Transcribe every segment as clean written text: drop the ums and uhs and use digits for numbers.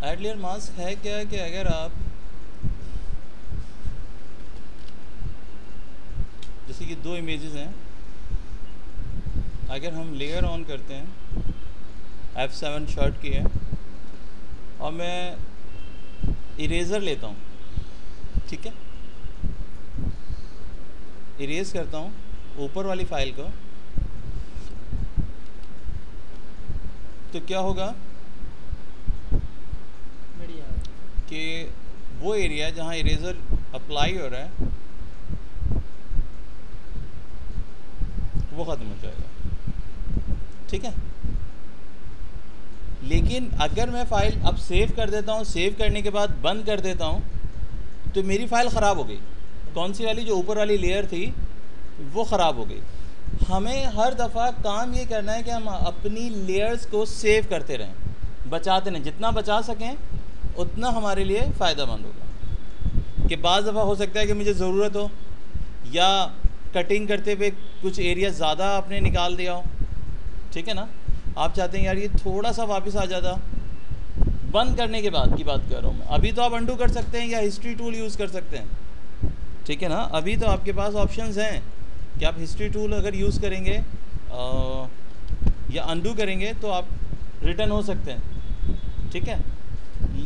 Add layer mask है क्या कि अगर आप जैसे कि दो इमेजेस हैं, अगर हम लेयर ऑन करते हैं, F7 शर्ट की है और मैं इरेज़र लेता हूँ, ठीक है, इरेज़ करता हूँ ऊपर वाली फ़ाइल को, तो क्या होगा कि वो एरिया जहाँ इरेज़र अप्लाई हो रहा है वो ख़त्म हो जाएगा, ठीक है। लेकिन अगर मैं फ़ाइल अब सेव कर देता हूँ, सेव करने के बाद बंद कर देता हूँ, तो मेरी फ़ाइल ख़राब हो गई। कौन सी वाली? जो ऊपर वाली लेयर थी वो ख़राब हो गई। हमें हर दफ़ा काम ये करना है कि हम अपनी लेयर्स को सेव करते रहें, बचाते रहें, जितना बचा सकें उतना हमारे लिए फ़ायदेमंद होगा। कि बाज़ दफ़ा हो सकता है कि मुझे ज़रूरत हो, या कटिंग करते हुए कुछ एरिया ज़्यादा आपने निकाल दिया हो, ठीक है ना, आप चाहते हैं यार ये थोड़ा सा वापस आ जाता। बंद करने के बाद की बात कर रहा हूँ मैं। अभी तो आप अंडू कर सकते हैं या हिस्ट्री टूल यूज़ कर सकते हैं, ठीक है ना। अभी तो आपके पास ऑप्शंस हैं कि आप हिस्ट्री टूल अगर यूज़ करेंगे या अंडू करेंगे तो आप रिटर्न हो सकते हैं, ठीक है।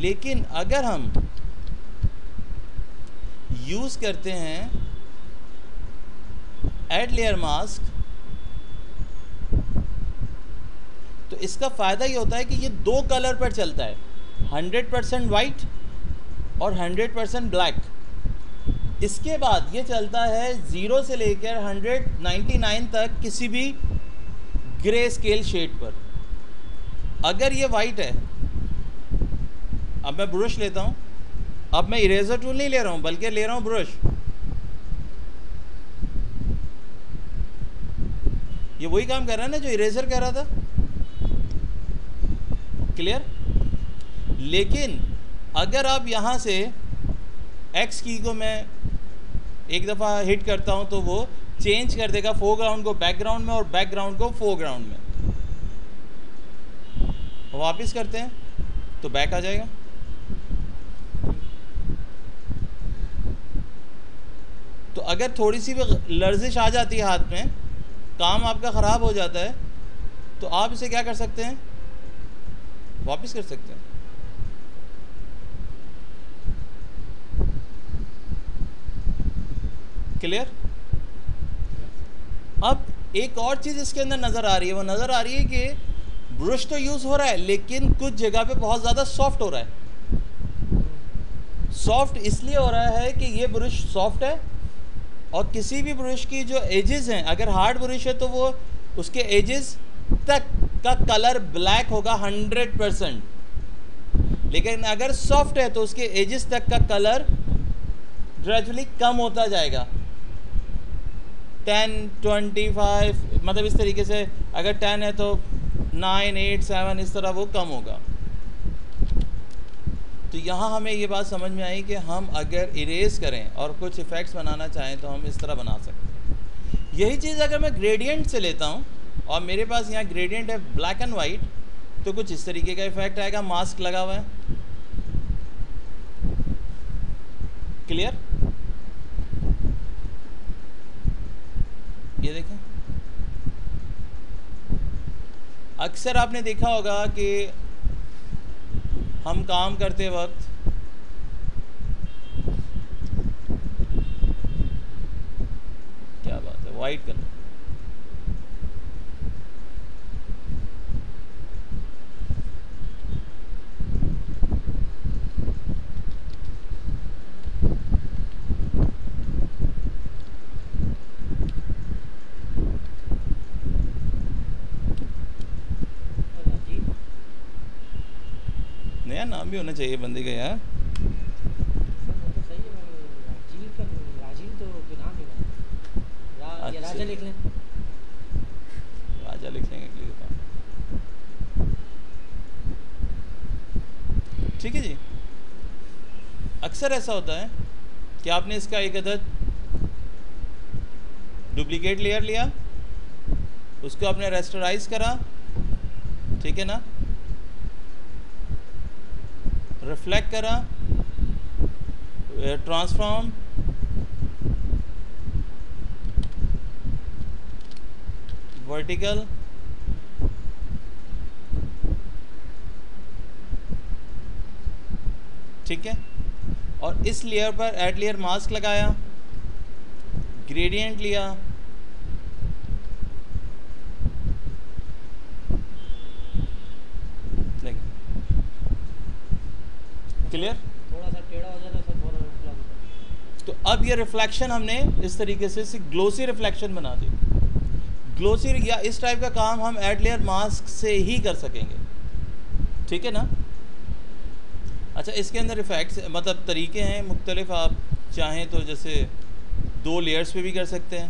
लेकिन अगर हम यूज़ करते हैं ऐड लेयर मास्क, तो इसका फ़ायदा ये होता है कि ये दो कलर पर चलता है, 100% वाइट और 100% ब्लैक। इसके बाद ये चलता है 0 से लेकर 199 तक किसी भी ग्रे स्केल शेड पर। अगर ये वाइट है, अब मैं ब्रश लेता हूँ, अब मैं इरेजर टूल नहीं ले रहा हूँ बल्कि ले रहा हूँ ब्रश, ये वही काम कर रहा है ना जो इरेजर कर रहा था, क्लियर। लेकिन अगर आप यहाँ से एक्स की को मैं एक दफ़ा हिट करता हूँ तो वो चेंज कर देगा फोरग्राउंड को बैकग्राउंड में और बैकग्राउंड को फोरग्राउंड में। वापस करते हैं तो बैक आ जाएगा। तो अगर थोड़ी सी भी लर्जिश आ जाती है हाथ में, काम आपका ख़राब हो जाता है, तो आप इसे क्या कर सकते हैं, वापस कर सकते हैं। क्लियर। अब एक और चीज़ इसके अंदर नज़र आ रही है, वो नज़र आ रही है कि ब्रश तो यूज़ हो रहा है लेकिन कुछ जगह पे बहुत ज़्यादा सॉफ्ट हो रहा है। सॉफ्ट इसलिए हो रहा है कि ये ब्रश सॉफ्ट है और किसी भी ब्रश की जो एजेस हैं, अगर हार्ड ब्रश है तो वो उसके एजेस तक का कलर ब्लैक होगा 100%, लेकिन अगर सॉफ्ट है तो उसके एजेस तक का कलर ग्रेजुअली कम होता जाएगा, 10, 25, मतलब इस तरीके से। अगर 10 है तो 9, 8, 7 इस तरह वो कम होगा। तो यहाँ हमें ये बात समझ में आई कि हम अगर इरेज करें और कुछ इफ़ेक्ट्स बनाना चाहें तो हम इस तरह बना सकते हैं। यही चीज़ अगर मैं ग्रेडियंट से लेता हूँ और मेरे पास यहाँ ग्रेडियंट है ब्लैक एंड वाइट, तो कुछ इस तरीके का इफ़ेक्ट आएगा, मास्क लगा हुआ है, क्लियर। ये देखें, अक्सर आपने देखा होगा कि हम काम करते वक्त क्या बात है, वाइट कलर, नया नाम भी होना चाहिए बंदे का यार। तो सही है, राजीव तो कोई नाम नहीं बना, या राजा लिख लें। राजा लिख लेंगे, क्लियर था, ठीक है जी। अक्सर ऐसा होता है कि आपने इसका एक अदद डुप्लीकेट लेयर लिया, उसको आपने रेस्टराइज करा, ठीक है ना, रिफ्लेक्ट करा, ट्रांसफॉर्म, वर्टिकल, ठीक है। और इस लेयर पर ऐड लेयर मास्क लगाया, ग्रेडियंट लिया, देखिए क्लियर। थोड़ा सा टेढ़ा हो जाता है तो थोड़ा रिफ्लेक्ट होता तो अब ये रिफ्लेक्शन हमने इस तरीके से ग्लोसी रिफ्लेक्शन बना दी। ग्लोसी या इस टाइप का काम हम ऐड लेयर मास्क से ही कर सकेंगे, ठीक है ना। अच्छा, इसके अंदर इफ़ेक्ट्स मतलब तरीके हैं मुख्तलिफ, आप चाहें तो जैसे 2 लेयर्स पे भी कर सकते हैं।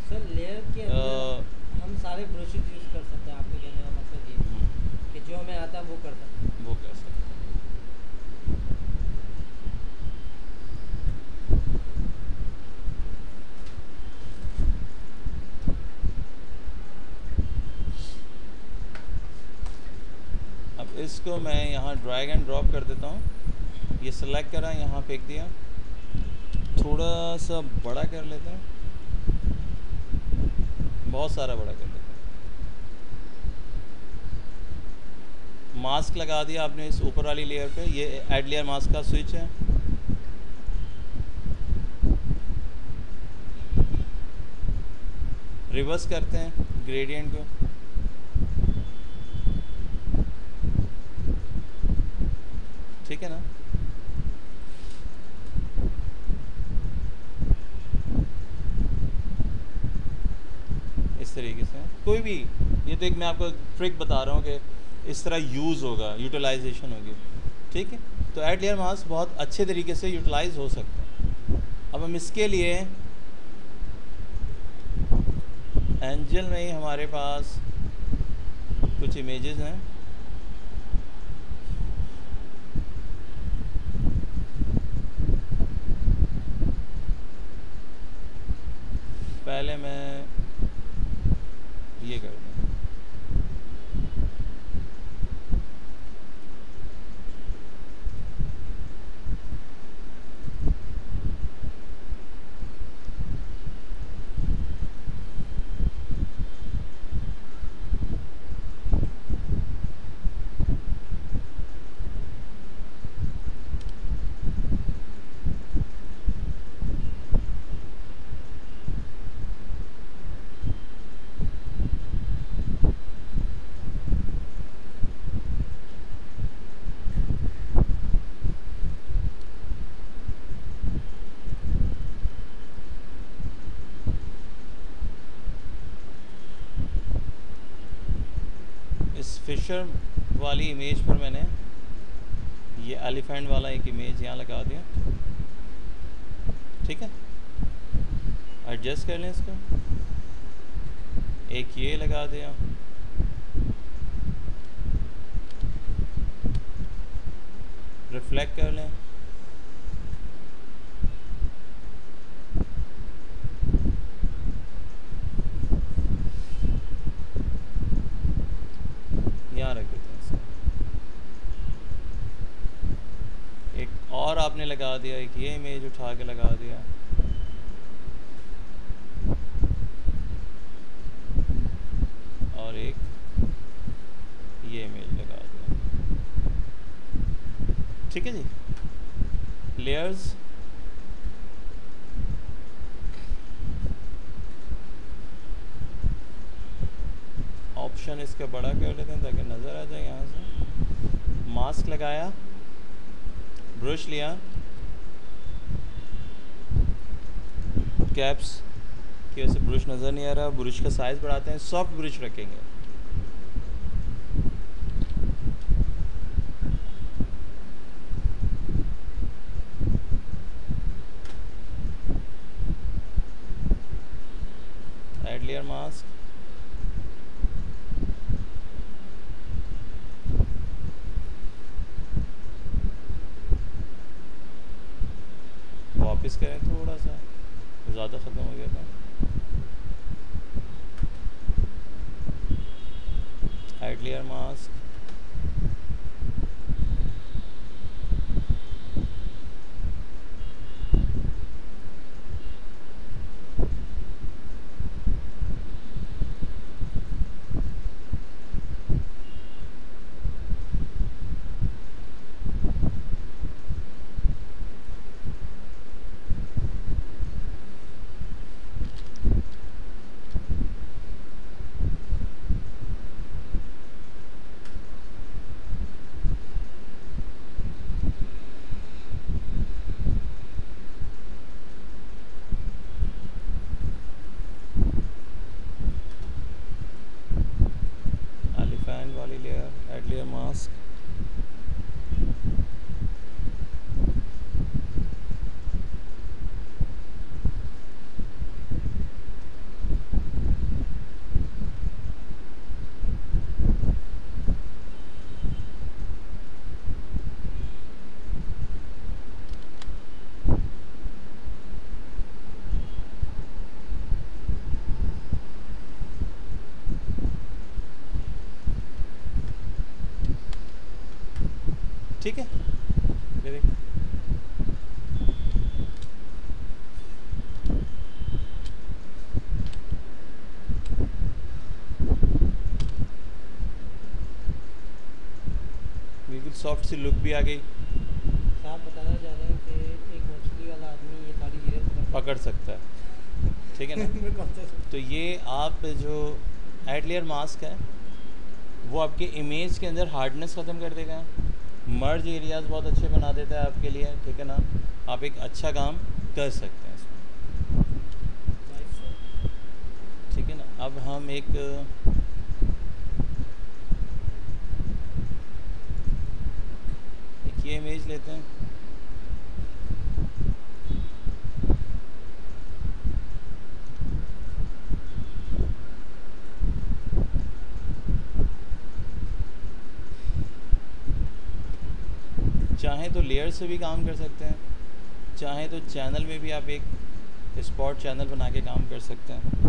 सर लेयर के अंदर हम सारे ब्रशेस यूज़ कर सकते हैं, आपके कहने का मतलब ये है कि जो हमें आता है वो कर सकते हैं। वो कर सकते हैं। अब इसको मैं यहाँ ड्रैग एंड ड्रॉप कर देता हूँ। ये सेलेक्ट करा, यहाँ फेंक दिया, थोड़ा सा बड़ा कर लेते हैं, बहुत सारा बड़ा कर लेते हैं। मास्क लगा दिया आपने इस ऊपर वाली लेयर पे, ये ऐड लेयर मास्क का स्विच है। रिवर्स करते हैं ग्रेडियंट को, ठीक है ना। इस तरीके से कोई भी, ये तो एक मैं आपको ट्रिक बता रहा हूँ कि इस तरह यूज़ होगा, यूटिलाइजेशन होगी, ठीक है। तो ऐड लेयर मास्क बहुत अच्छे तरीके से यूटिलाइज हो सकता है। अब हम इसके लिए एंजल में ही हमारे पास कुछ इमेजेस हैं, पहले मैं ये कर दूँ। फिशर वाली इमेज पर मैंने ये एलिफेंट वाला एक इमेज यहाँ लगा दिया, ठीक है। एडजस्ट कर लें इसको, एक ये लगा दिया, रिफ्लेक्ट कर लें, यहाँ रख देते हैं इसको। एक और आपने लगा दिया, एक ये इमेज उठा के लगा दिया, और एक ये इमेज लगा दिया, ठीक है जी। लेयर्स, ऑप्शन इसका बड़ा कर लेते हैं ताकि नज़र आ जाए यहाँ से। मास्क लगाया, ब्रश लिया, कैप्स की वजह से ब्रश नज़र नहीं आ रहा, ब्रश का साइज़ बढ़ाते हैं, सॉफ्ट ब्रश रखेंगे। ऐड लेयर मास्क, वापस करें, थोड़ा सा ज़्यादा ख़त्म हो गया था। Add layer mask, layer mask, ठीक है। विवेक, बिल्कुल सॉफ्ट सी लुक भी आ गई। साहब बताना चाह रहे हैं कि एक मछली वाला आदमी ये सारी चीज़ें पकड़ सकता है, ठीक है ना। कौन सा तो ये आप जो एड लेयर मास्क है वो आपके इमेज के अंदर हार्डनेस ख़त्म कर देगा, मर्ज एरियाज़ बहुत अच्छे बना देता है आपके लिए, ठीक है ना। आप एक अच्छा काम कर सकते हैं इसमें, नाइस सर। ठीक है ना। अब हम एक ये इमेज लेते हैं, चाहे तो लेयर से भी काम कर सकते हैं, चाहे तो चैनल में भी आप एक स्पॉट चैनल बना के काम कर सकते हैं।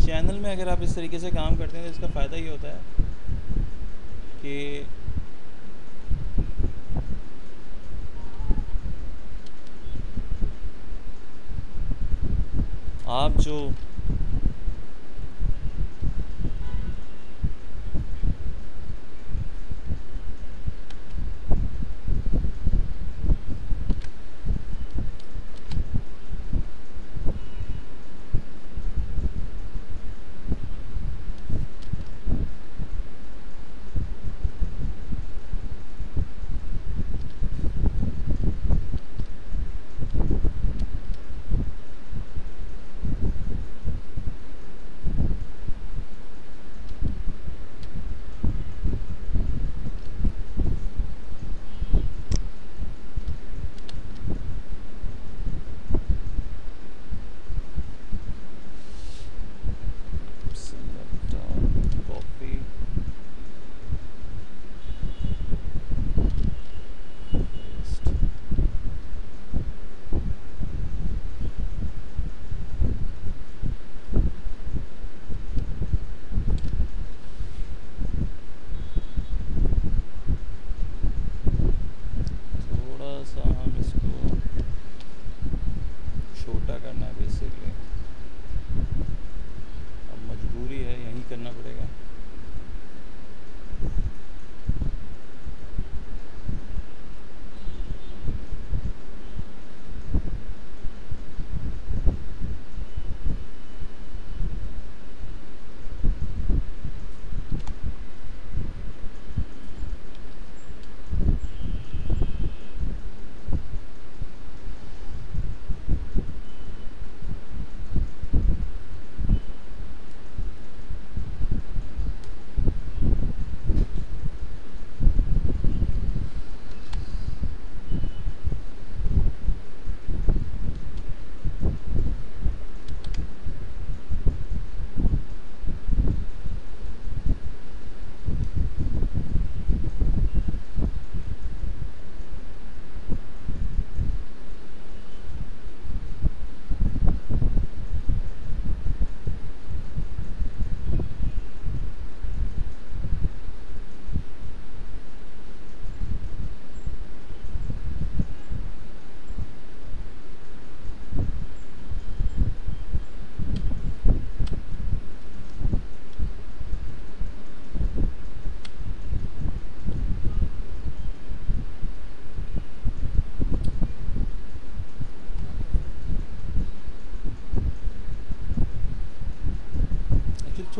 चैनल में अगर आप इस तरीके से काम करते हैं तो इसका फ़ायदा ये होता है कि आप जो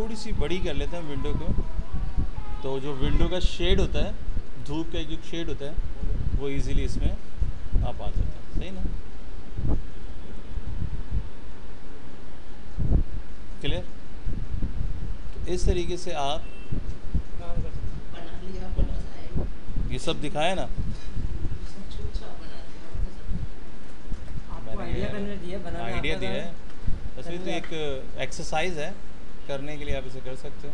थोड़ी सी बड़ी कर लेते हैं विंडो को, तो जो विंडो का शेड होता है, धूप का जो शेड होता है वो इजीली इसमें आप आ जाता है। सही ना? क्लियर? तो इस तरीके से आप काम कर सकते ये सब दिखाया ना, आपको आइडिया करने दिया, बनाना आइडिया आता दिया था। है, बस ये तो चलिए एक एक्सरसाइज है, करने के लिए आप इसे कर सकते हो।